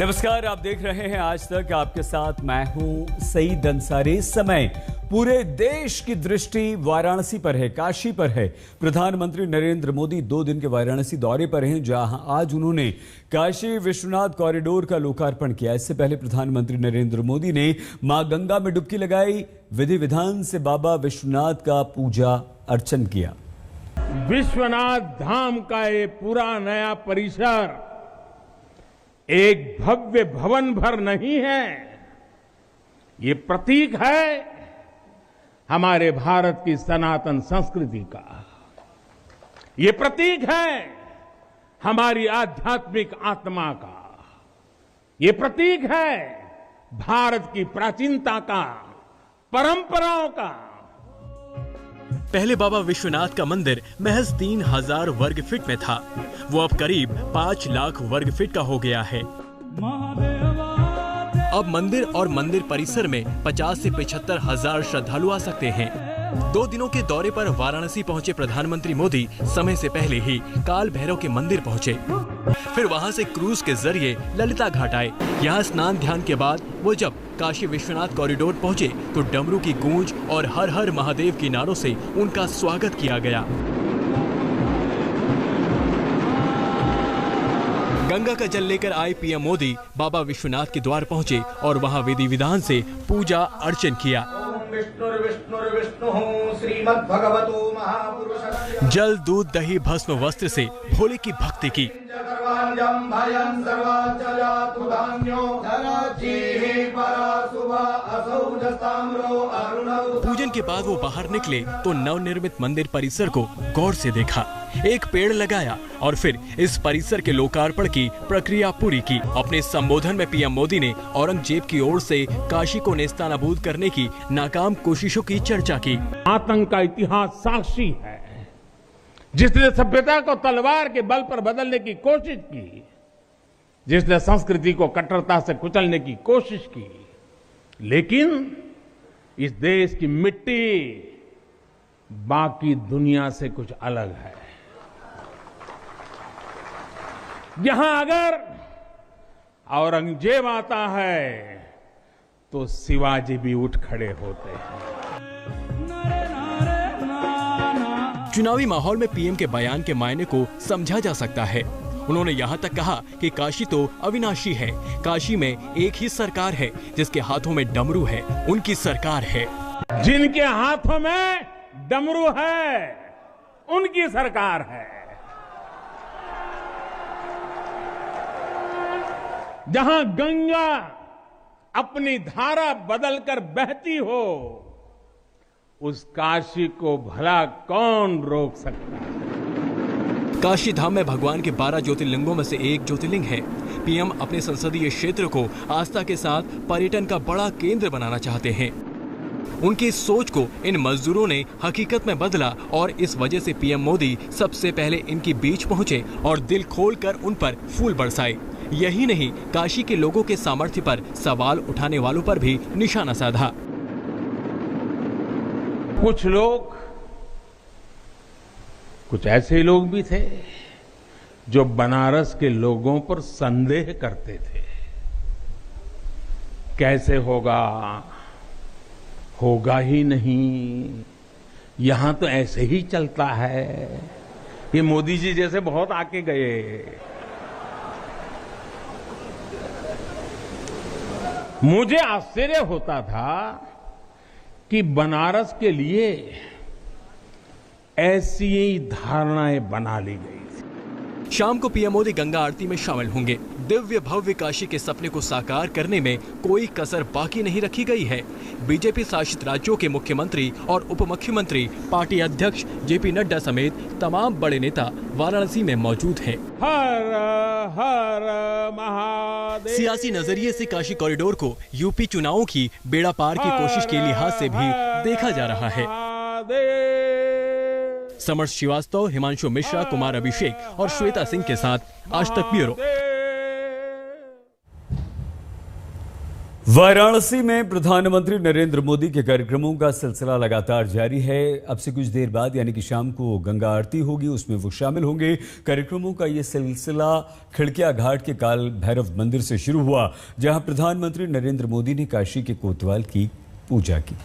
नमस्कार, आप देख रहे हैं आज तक। आपके साथ मैं हूं सईद अंसारी। समय पूरे देश की दृष्टि वाराणसी पर है, काशी पर है। प्रधानमंत्री नरेंद्र मोदी 2 दिन के वाराणसी दौरे पर हैं, जहां आज उन्होंने काशी विश्वनाथ कॉरिडोर का लोकार्पण किया। इससे पहले प्रधानमंत्री नरेंद्र मोदी ने मां गंगा में डुबकी लगाई, विधि विधान से बाबा विश्वनाथ का पूजा अर्चन किया। विश्वनाथ धाम का ये पूरा नया परिसर एक भव्य भवन भर नहीं है, ये प्रतीक है हमारे भारत की सनातन संस्कृति का। ये प्रतीक है हमारी आध्यात्मिक आत्मा का। ये प्रतीक है भारत की प्राचीनता का, परंपराओं का। पहले बाबा विश्वनाथ का मंदिर महज 3000 वर्ग फीट में था। वो अब करीब 5 लाख वर्ग फीट का हो गया है। अब मंदिर और मंदिर परिसर में 50 से 75 हजार श्रद्धालु आ सकते हैं। 2 दिनों के दौरे पर वाराणसी पहुंचे प्रधानमंत्री मोदी समय से पहले ही काल भैरव के मंदिर पहुंचे। फिर वहां से क्रूज के जरिए ललिता घाट आए। यहाँ स्नान ध्यान के बाद वो जब काशी विश्वनाथ कॉरिडोर पहुंचे तो डमरू की गूंज और हर हर महादेव के नारों से उनका स्वागत किया गया। गंगा का जल लेकर आए पीएम मोदी बाबा विश्वनाथ के द्वार पहुंचे और वहां विधि विधान से पूजा अर्चन किया। जल, दूध, दही, भस्म, वस्त्र से भोले की भक्ति की। पूजन के बाद वो बाहर निकले तो नवनिर्मित मंदिर परिसर को गौर से देखा, एक पेड़ लगाया और फिर इस परिसर के लोकार्पण की प्रक्रिया पूरी की। अपने संबोधन में पीएम मोदी ने औरंगजेब की ओर से काशी को नेस्तनाबूद करने की नाकाम कोशिशों की चर्चा की। आतंक का इतिहास साक्षी है, जिसने सभ्यता को तलवार के बल पर बदलने की कोशिश की, जिसने संस्कृति को कट्टरता से कुचलने की कोशिश की, लेकिन इस देश की मिट्टी बाकी दुनिया से कुछ अलग है। यहां अगर औरंगजेब आता है तो शिवाजी भी उठ खड़े होते हैं। चुनावी माहौल में पीएम के बयान के मायने को समझा जा सकता है। उन्होंने यहाँ तक कहा कि काशी तो अविनाशी है, काशी में एक ही सरकार है, जिसके हाथों में डमरू है, उनकी सरकार है। जिनके हाथों में डमरू है, उनकी सरकार है। जहां गंगा अपनी धारा बदलकर बहती हो, उस काशी को भला कौन रोक सकता है। काशी धाम में भगवान के 12 ज्योतिर्लिंगों में से एक ज्योतिर्लिंग है। पीएम अपने संसदीय क्षेत्र को आस्था के साथ पर्यटन का बड़ा केंद्र बनाना चाहते हैं। उनकी इस सोच को इन मजदूरों ने हकीकत में बदला और इस वजह से पीएम मोदी सबसे पहले इनके बीच पहुंचे और दिल खोलकर उन पर फूल बरसाए। यही नहीं, काशी के लोगों के सामर्थ्य पर सवाल उठाने वालों पर भी निशाना साधा। कुछ ऐसे लोग भी थे जो बनारस के लोगों पर संदेह करते थे। कैसे होगा, होगा ही नहीं, यहां तो ऐसे ही चलता है। ये मोदी जी जैसे बहुत आके गए। मुझे आश्चर्य होता था कि बनारस के लिए ऐसी ही धारणाएं बना ली गई थी। शाम को पीएम मोदी गंगा आरती में शामिल होंगे। दिव्य भव्य काशी के सपने को साकार करने में कोई कसर बाकी नहीं रखी गई है। बीजेपी शासित राज्यों के मुख्यमंत्री और उप मुख्यमंत्री, पार्टी अध्यक्ष जेपी नड्डा समेत तमाम बड़े नेता वाराणसी में मौजूद हैं। हर हर महादेव। सियासी नजरिए से काशी कॉरिडोर को यूपी चुनावों की बेड़ा पार की कोशिश के लिहाज से भी देखा जा रहा है। समर्थ श्रीवास्तव, हिमांशु मिश्रा, कुमार अभिषेक और श्वेता सिंह के साथ आज तक ब्यूरो। वाराणसी में प्रधानमंत्री नरेंद्र मोदी के कार्यक्रमों का सिलसिला लगातार जारी है। अब से कुछ देर बाद यानी कि शाम को गंगा आरती होगी, उसमें वो शामिल होंगे। कार्यक्रमों का ये सिलसिला खिड़किया घाट के काल भैरव मंदिर से शुरू हुआ, जहां प्रधानमंत्री नरेंद्र मोदी ने काशी के कोतवाल की पूजा की।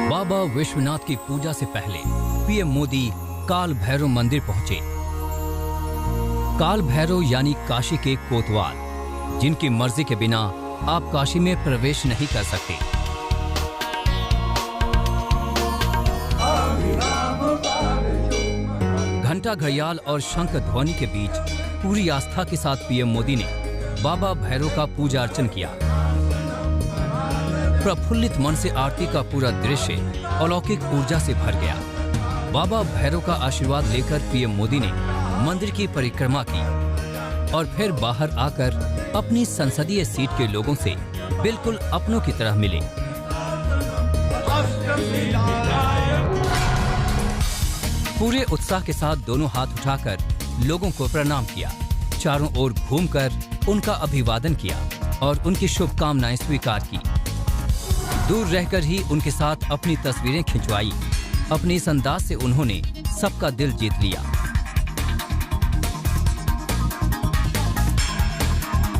बाबा विश्वनाथ की पूजा से पहले पीएम मोदी काल भैरव मंदिर पहुंचे। काल भैरव यानी काशी के कोतवाल, जिनकी मर्जी के बिना आप काशी में प्रवेश नहीं कर सकते। घंटा घड़ियाल और शंख ध्वनि के बीच पूरी आस्था के साथ पीएम मोदी ने बाबा भैरव का पूजा अर्चन किया। प्रफुल्लित मन से आरती का पूरा दृश्य अलौकिक ऊर्जा से भर गया। बाबा भैरव का आशीर्वाद लेकर पीएम मोदी ने मंदिर की परिक्रमा की और फिर बाहर आकर अपनी संसदीय सीट के लोगों से बिल्कुल अपनों की तरह मिले। पूरे उत्साह के साथ दोनों हाथ उठाकर लोगों को प्रणाम किया, चारों ओर घूमकर उनका अभिवादन किया और उनकी शुभकामनाएं स्वीकार की। दूर रहकर ही उनके साथ अपनी तस्वीरें खिंचवाई। अपने इस अंदाज से उन्होंने सबका दिल जीत लिया।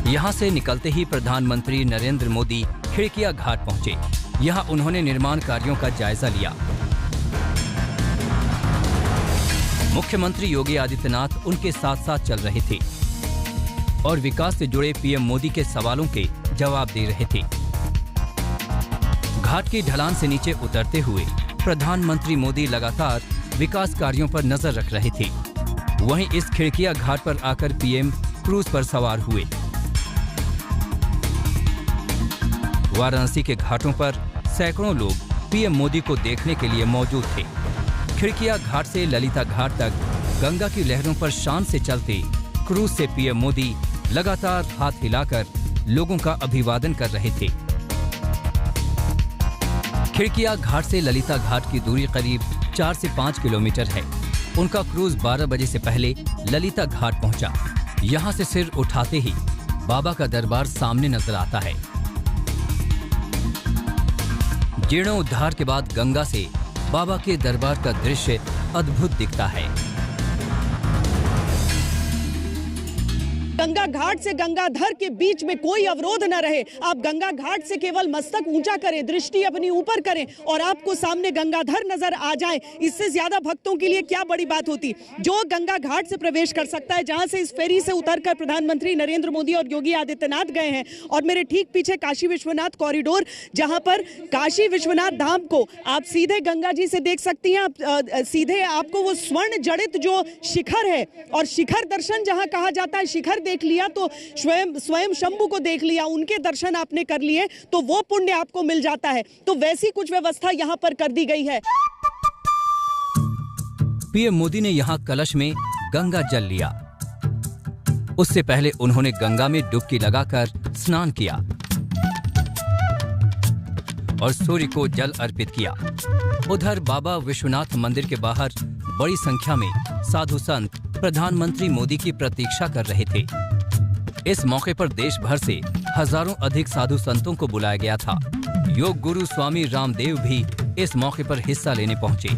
यहां से निकलते ही प्रधानमंत्री नरेंद्र मोदी खिड़किया घाट पहुंचे। यहां उन्होंने निर्माण कार्यों का जायजा लिया। मुख्यमंत्री योगी आदित्यनाथ उनके साथ साथ चल रहे थे और विकास से जुड़े पीएम मोदी के सवालों के जवाब दे रहे थे। घाट की ढलान से नीचे उतरते हुए प्रधानमंत्री मोदी लगातार विकास कार्यों पर नजर रख रहे थे। वहीं इस खिड़किया घाट पर आकर पीएम क्रूज पर सवार हुए। वाराणसी के घाटों पर सैकड़ों लोग पीएम मोदी को देखने के लिए मौजूद थे। खिड़किया घाट से ललिता घाट तक गंगा की लहरों पर शान से चलते क्रूज से पीएम मोदी लगातार हाथ हिलाकर लोगों का अभिवादन कर रहे थे। खिड़किया घाट से ललिता घाट की दूरी करीब 4 से 5 किलोमीटर है। उनका क्रूज 12 बजे से पहले ललिता घाट पहुंचा। यहां से सिर उठाते ही बाबा का दरबार सामने नजर आता है। जीर्णोद्धार के बाद गंगा से बाबा के दरबार का दृश्य अद्भुत दिखता है। गंगा घाट से गंगाधर के बीच में कोई अवरोध न रहे। आप गंगा घाट से केवल मस्तक ऊंचा करें, दृष्टि अपनी ऊपर करें और आपको सामने गंगाधर नजर आ जाए। इससे ज्यादा भक्तों के लिए क्या बड़ी बात होती। जो गंगा घाट से प्रवेश कर सकता है, जहां से इस फेरी से उतरकर प्रधानमंत्री नरेंद्र मोदी और योगी आदित्यनाथ गए हैं। और मेरे ठीक पीछे काशी विश्वनाथ कॉरिडोर, जहां पर काशी विश्वनाथ धाम को आप सीधे गंगा जी से देख सकती हैं। आप सीधे आपको वो स्वर्ण जड़ित जो शिखर है, और शिखर दर्शन जहां कहा जाता है, शिखर देख लिया तो स्वयं शंभू को देख लिया, उनके दर्शन आपने कर लिए तो वो पुण्य आपको मिल जाता है। तो वैसी कुछ व्यवस्था यहां पर कर दी गई है। पीएम मोदी ने यहां कलश में गंगा जल लिया। उससे पहले उन्होंने गंगा में डुबकी लगाकर स्नान किया और सूर्य को जल अर्पित किया। उधर बाबा विश्वनाथ मंदिर के बाहर बड़ी संख्या में साधु संत प्रधानमंत्री मोदी की प्रतीक्षा कर रहे थे। इस मौके पर देश भर से हजारों अधिक साधु संतों को बुलाया गया था। योग गुरु स्वामी रामदेव भी इस मौके पर हिस्सा लेने पहुंचे।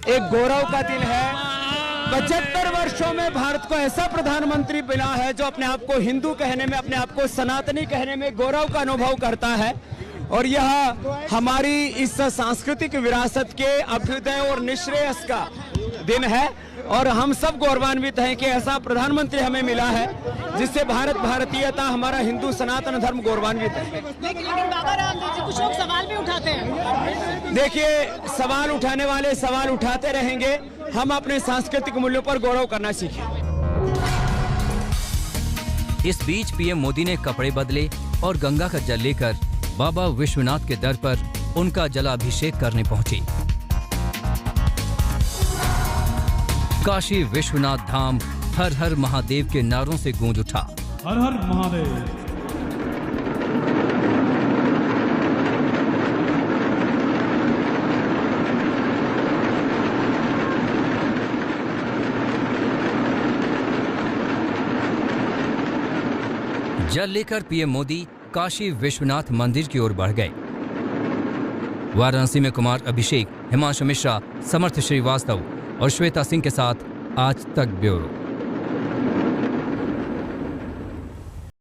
एक गौरव का दिन है। 75 वर्षों में भारत को ऐसा प्रधानमंत्री मिला है जो अपने आप को हिंदू कहने में, अपने आप को सनातनी कहने में गौरव का अनुभव करता है। और यह हमारी इस सांस्कृतिक विरासत के अभ्युदय और निश्रेयस का दिन है और हम सब गौरवान्वित हैं कि ऐसा प्रधानमंत्री हमें मिला है जिससे भारत भारतीयता, हमारा हिंदू सनातन धर्म गौरवान्वित है। लेकिन बाबा रामदेव जी कुछ लोग सवाल भी उठाते हैं। देखिए, सवाल उठाने वाले सवाल उठाते रहेंगे। हम अपने सांस्कृतिक मूल्यों पर गौरव करना सीखें। इस बीच पीएम मोदी ने कपड़े बदले और गंगा का जल लेकर बाबा विश्वनाथ के दर पर उनका जलाभिषेक करने पहुंचे। काशी विश्वनाथ धाम हर हर महादेव के नारों से गूंज उठा। हर हर महादेव। जल लेकर पीएम मोदी काशी विश्वनाथ मंदिर की ओर बढ़ गए। वाराणसी में कुमार अभिषेक, हिमांशु मिश्रा, समर्थ श्रीवास्तव और श्वेता सिंह के साथ आज तक ब्यूरो।